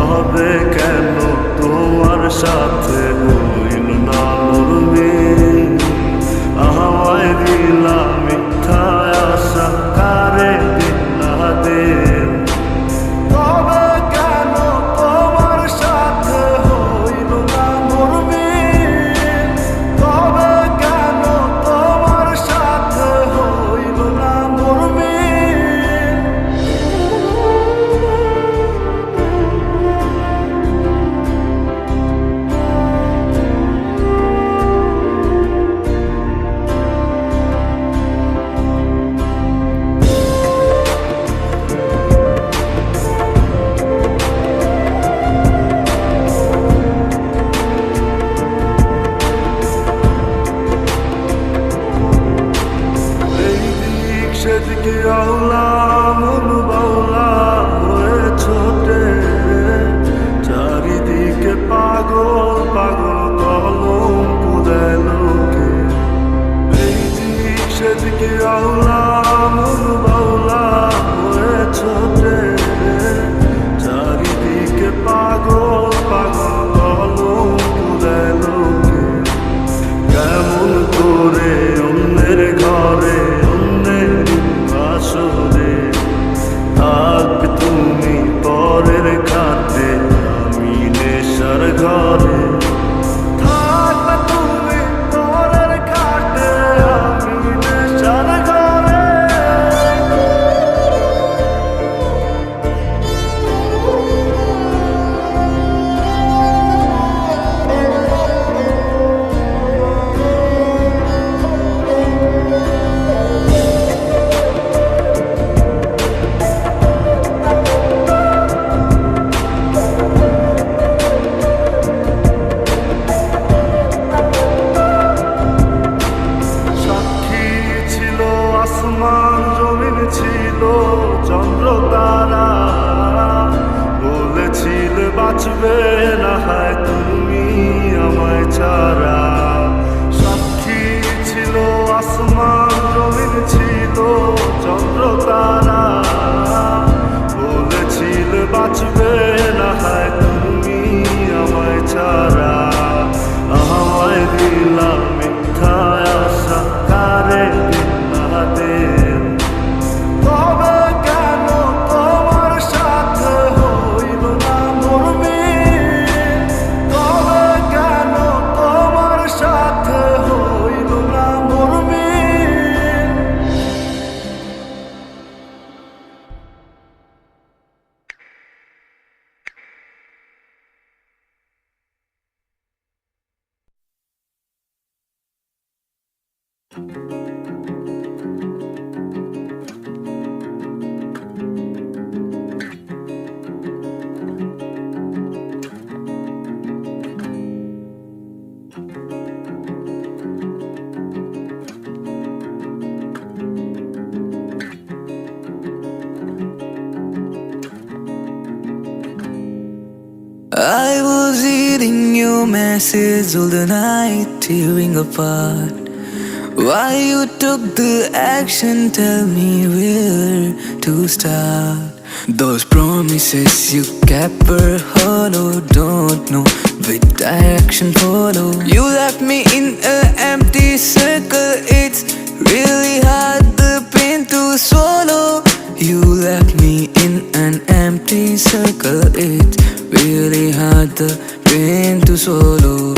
তবে কেন তোমার সাথে হইল না মোর মিল? আমায় দিলা মিথ্যা আশা, কারে দিলা দিল? তবে কেন তোমার সাথে হইল না মোর মিল? তবে কেন তোমার সাথে হইল না মোর মিল? সেদিকে আওলা মন বাউলা হয়ে ছোটে, চারিদিকে পাগল পাগল কলম পুরায় লোকে। এই দিক সেদিকে আওলা মন বাউলা হয়ে ছোটে, চারিদিকে পাগল পাগল কলম পুরায় লোকে। কেমন করে অন্যের ঘরে আসরে থাকবে তুমি পরের খাতে, আমি নেশার ঘরে। থাকবে তুমি পরের খাতে, আমি নেশার ঘরে। আসমান জমিন ছিল চন্দ্র তারা, বলেছিলে বাঁচবে না হয় তুমি আমায় ছাড়া। সাক্ষী ছিল আসমান জমিন ছিল চন্দ্র তারা, বলেছিলে বাঁচবে না হয় তুমি আমায় ছাড়া। আমায় দিলাম মিথ্যা আশা, কারে তবে কেন তোমার সাথে হইল না মোর মিল? তবে কেন তোমার সাথে হইল না মোর মিল? I was reading your message all the night, tearing apart. Why you took the action, tell me where to start. Those promises you kept were hollow, don't know which direction follow. You left me in an empty circle, it's really hard the pain to swallow. You left me in an empty circle, it's really hard the pain to swallow.